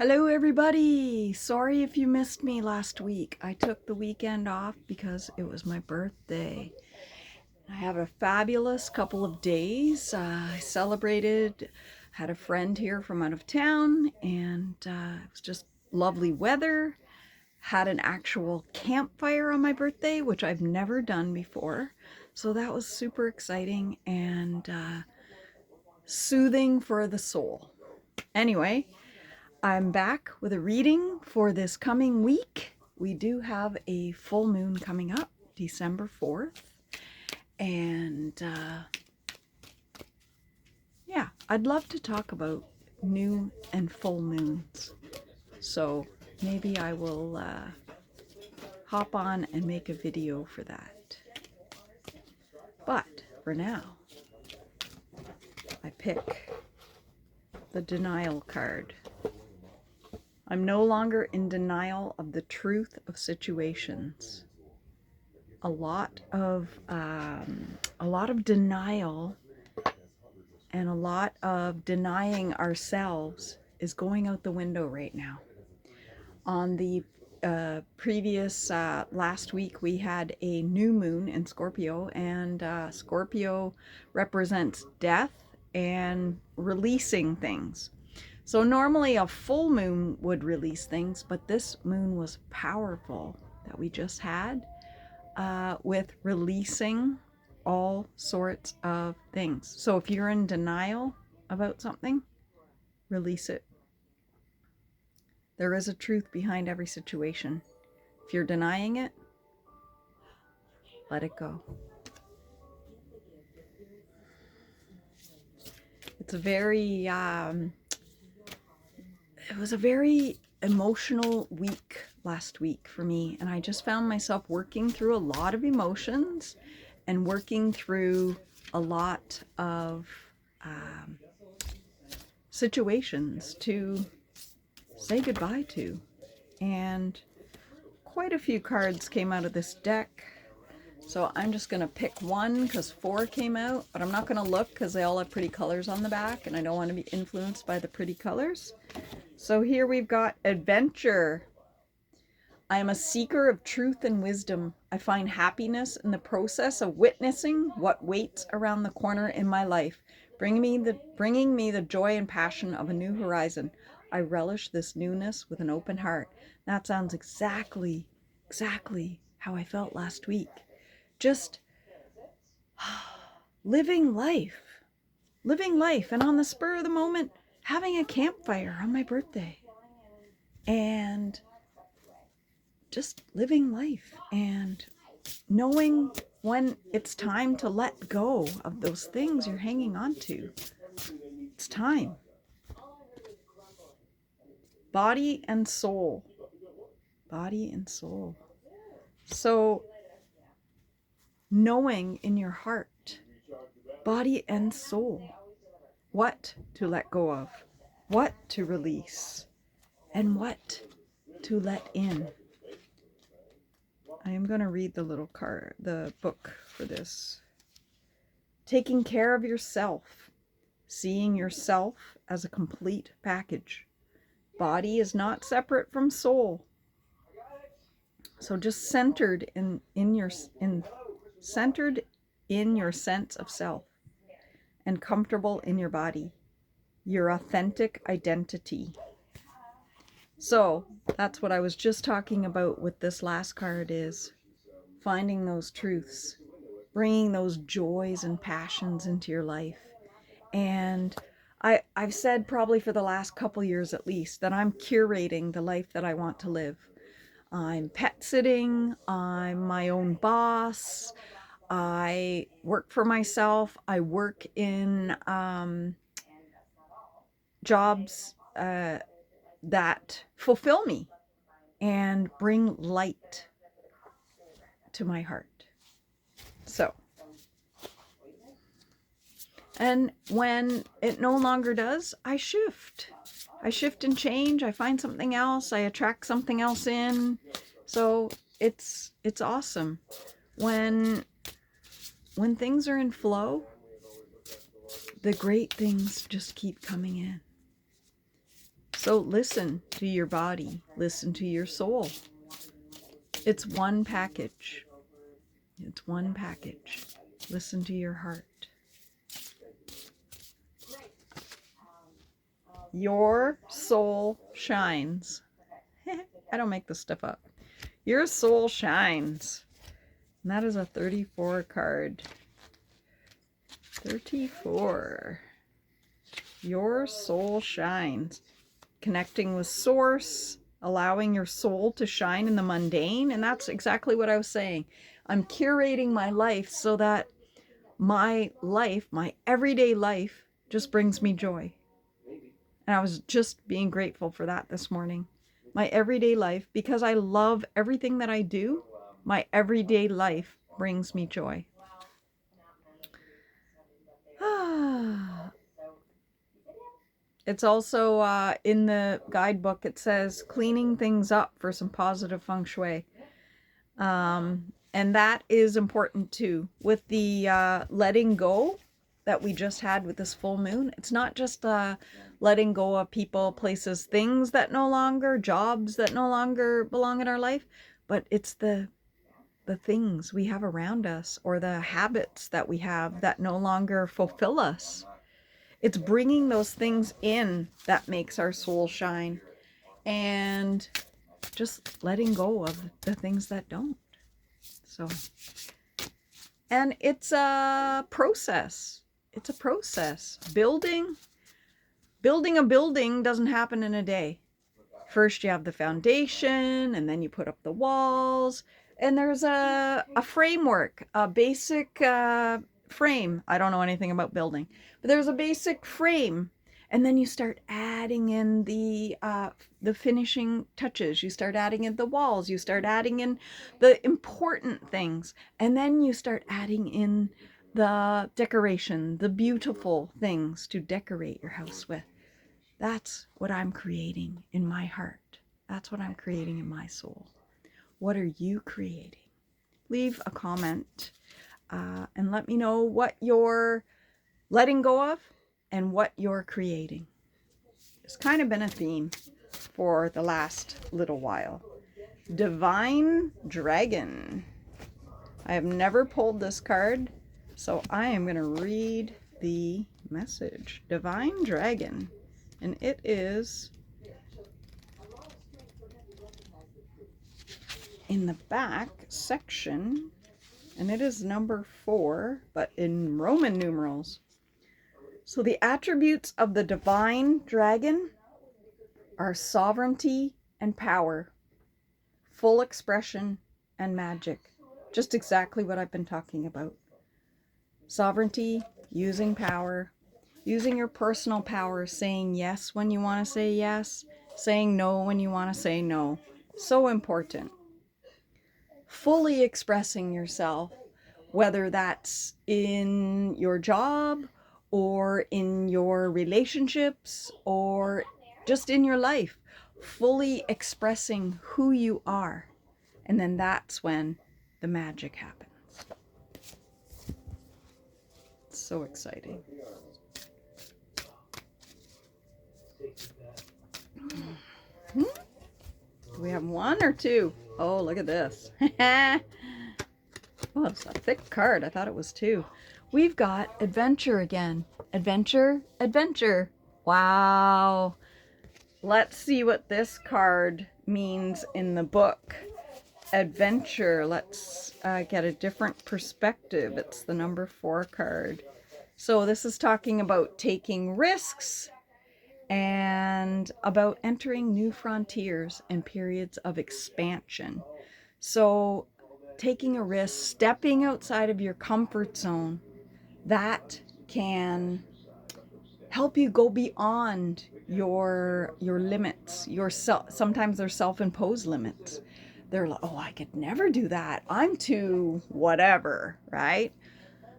Hello everybody! Sorry if you missed me last week. I took the weekend off because it was my birthday. I had a fabulous couple of days. I celebrated, had a friend here from out of town, and it was just lovely weather. Had an actual campfire on my birthday, which I've never done before. So that was super exciting and soothing for the soul. Anyway, I'm back with a reading for this coming week. We do have a full moon coming up, December 4th. And yeah, I'd love to talk about new and full moons. So maybe I will hop on and make a video for that. But for now, I pick the denial card. I'm no longer in denial of the truth of situations. A lot of denial and a lot of denying ourselves is going out the window right now. On the previous last week, we had a new moon in Scorpio, and Scorpio represents death and releasing things. So normally a full moon would release things, but this moon was powerful that we just had with releasing all sorts of things. So if you're in denial about something, release it. There is a truth behind every situation. If you're denying it, let it go. It's a very it was a very emotional week last week for me, and I just found myself working through a lot of emotions and working through a lot of situations to say goodbye to. And quite a few cards came out of this deck. So I'm just going to pick one because 4 came out, but I'm not going to look because they all have pretty colors on the back and I don't want to be influenced by the pretty colors. So here we've got Adventure. I am a seeker of truth and wisdom. I find happiness in the process of witnessing what waits around the corner in my life, bringing me the joy and passion of a new horizon. I relish this newness with an open heart. That sounds exactly how I felt last week. Just living life, and on the spur of the moment, having a campfire on my birthday, and just living life and knowing when it's time to let go of those things you're hanging on to. It's time. Body and soul. Body and soul. So knowing in your heart, body and soul, what to let go of, what to release, and what to let in. I am going to read the book for this. Taking care of yourself, seeing yourself as a complete package. Body is not separate from soul. So just centered in your sense of self and comfortable in your body, your authentic identity. So that's what I was just talking about with this last card, is finding those truths, bringing those joys and passions into your life. And I've said probably for the last couple years at least that I'm curating the life that I want to live. I'm pet sitting, I'm my own boss, I work for myself, I work in jobs that fulfill me and bring light to my heart. So, and when it no longer does, I shift. I shift and change. I find something else. I attract something else in. So it's awesome. When things are in flow, the great things just keep coming in. So listen to your body, listen to your soul. It's one package. It's one package. Listen to your heart. Your soul shines. I don't make this stuff up. Your soul shines. And that is a 34 card. 34. Your soul shines. Connecting with source, allowing your soul to shine in the mundane. And that's exactly what I was saying. I'm curating my life so that my life, my everyday life, just brings me joy. And I was just being grateful for that this morning. My everyday life, because I love everything that I do, my everyday life brings me joy. It's also in the guidebook, it says cleaning things up for some positive feng shui. And that is important too. With the letting go that we just had with this full moon, it's not just letting go of people, places, things that no longer, jobs that no longer belong in our life, but it's the things we have around us or the habits that we have that no longer fulfill us. It's bringing those things in that makes our soul shine, and just letting go of the things that don't. So, and it's a process. It's a process. Building a building doesn't happen in a day. First you have the foundation, and then you put up the walls, and there's a framework, a basic frame. I don't know anything about building, but there's a basic frame, and then you start adding in the finishing touches. You start adding in the walls. You start adding in the important things, and then you start adding in the decoration, the beautiful things to decorate your house with. That's what I'm creating in my heart. That's what I'm creating in my soul. What are you creating? Leave a comment and let me know what you're letting go of and what you're creating. It's kind of been a theme for the last little while. Divine Dragon. I have never pulled this card, so I am going to read the message. Divine Dragon. And it is in the back section, and it is number 4, but in Roman numerals. So the attributes of the divine dragon are sovereignty and power, full expression and magic. Just exactly what I've been talking about. Sovereignty, using power, using your personal power, saying yes when you want to say yes, saying no when you want to say no. So important. Fully expressing yourself, whether that's in your job or in your relationships or just in your life, fully expressing who you are. And then that's when the magic happens. It's so exciting. Do we have 1 or 2? Oh, look at this. Oh, it's a thick card. I thought it was 2. We've got Adventure again. Adventure, Adventure. Wow. Let's see what this card means in the book. Adventure. Let's get a different perspective. It's the number 4 card. So this is talking about taking risks and about entering new frontiers and periods of expansion. So taking a risk, stepping outside of your comfort zone, that can help you go beyond your limits, sometimes they're self-imposed limits. They're like, oh, I could never do that. I'm too whatever, right?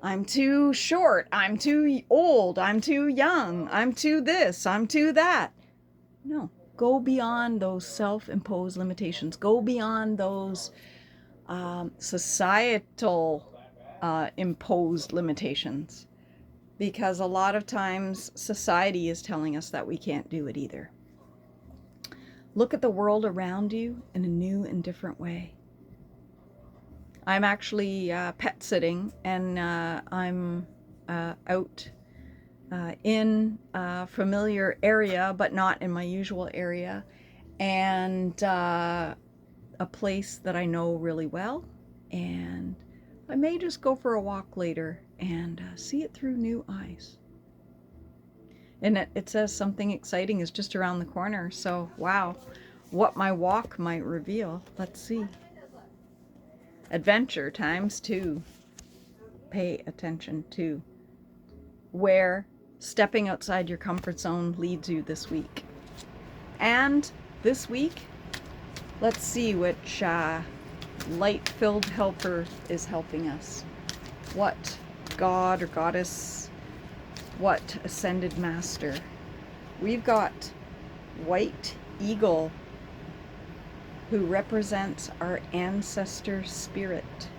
I'm too short. I'm too old. I'm too young. I'm too this. I'm too that. No, go beyond those self-imposed limitations. Go beyond those societal imposed limitations, because a lot of times society is telling us that we can't do it either. Look at the world around you in a new and different way. I'm actually pet sitting, and I'm out in a familiar area, but not in my usual area, and a place that I know really well. And I may just go for a walk later and see it through new eyes. And it says something exciting is just around the corner. So, wow, what my walk might reveal. Let's see. Adventure ×2. Pay attention to where stepping outside your comfort zone leads you this week. And this week, let's see which light-filled helper is helping us. What god or goddess, what ascended master. We've got White Eagle, who represents our ancestor spirit.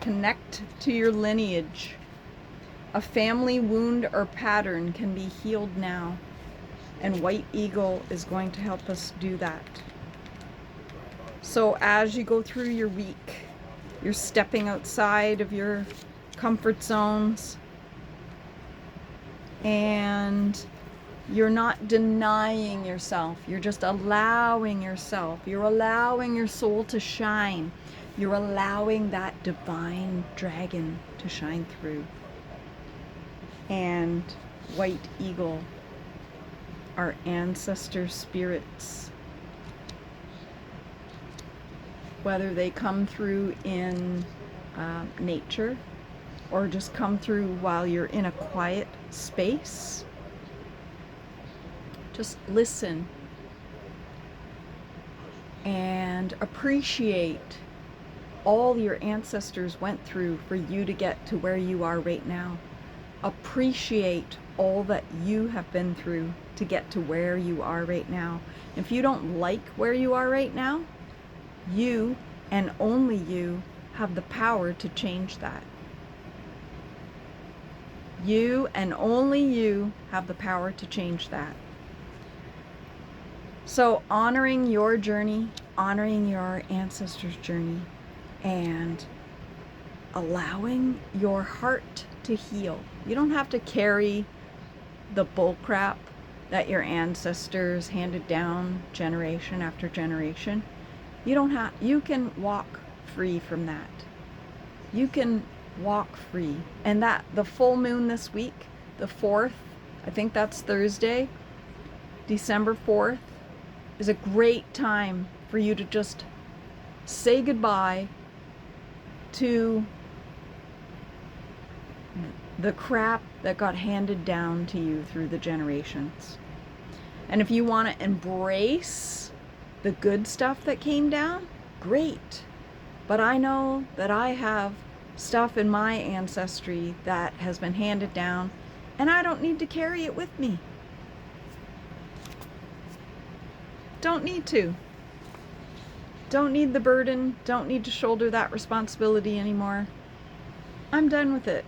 Connect to your lineage. A family wound or pattern can be healed now, and White Eagle is going to help us do that. So as you go through your week, you're stepping outside of your comfort zones, and you're not denying yourself. You're just allowing yourself. You're allowing your soul to shine. You're allowing that divine dragon to shine through. And White Eagle, our ancestor spirits, whether they come through in nature or just come through while you're in a quiet space, just listen and appreciate all your ancestors went through for you to get to where you are right now. Appreciate all that you have been through to get to where you are right now. If you don't like where you are right now, you and only you have the power to change that. You and only you have the power to change that. So honoring your journey, honoring your ancestors' journey, and allowing your heart to heal. You don't have to carry the bullcrap that your ancestors handed down generation after generation. You can walk free from that. You can walk free. And that the full moon this week, the 4th, I think that's Thursday, December 4th, is a great time for you to just say goodbye to the crap that got handed down to you through the generations. And if you want to embrace the good stuff that came down, great. But I know that I have stuff in my ancestry that has been handed down, and I don't need to carry it with me. Don't need to. Don't need the burden. Don't need to shoulder that responsibility anymore. I'm done with it.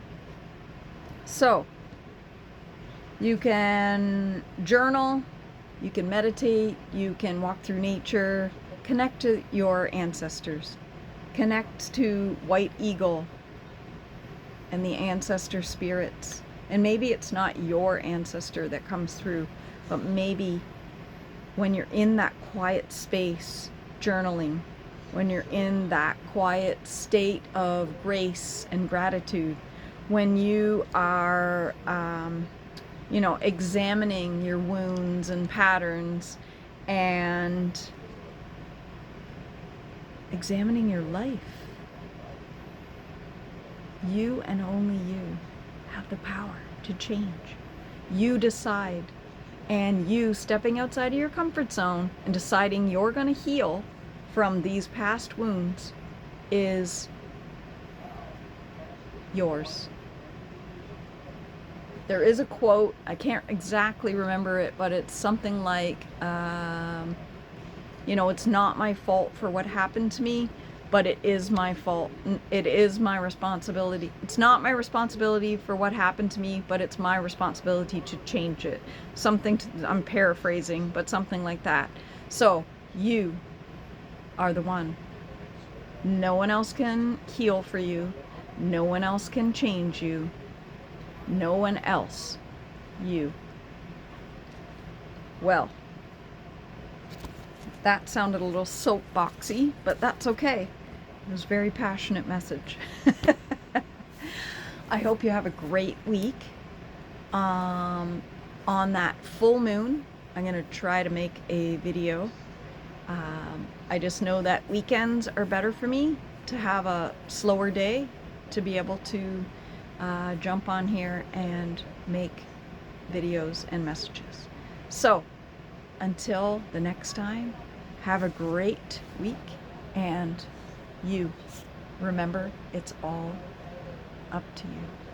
So, you can journal, you can meditate, you can walk through nature, connect to your ancestors, connect to White Eagle and the ancestor spirits. And maybe it's not your ancestor that comes through, but maybe when you're in that quiet space, journaling, when you're in that quiet state of grace and gratitude, when you are, examining your wounds and patterns and examining your life, you and only you have the power to change. You decide. And you stepping outside of your comfort zone and deciding you're going to heal from these past wounds is yours. There is a quote, I can't exactly remember it, but it's something like, it's not my fault for what happened to me, but it is my fault. It is my responsibility. It's not my responsibility for what happened to me, but it's my responsibility to change it. I'm paraphrasing, but something like that. So you are the one. No one else can heal for you. No one else can change you. No one else. You. Well, that sounded a little soapboxy, but that's okay. It was a very passionate message. I hope you have a great week. On that full moon, I'm going to try to make a video. I just know that weekends are better for me to have a slower day to be able to jump on here and make videos and messages. So until the next time, have a great week, and you remember, it's all up to you.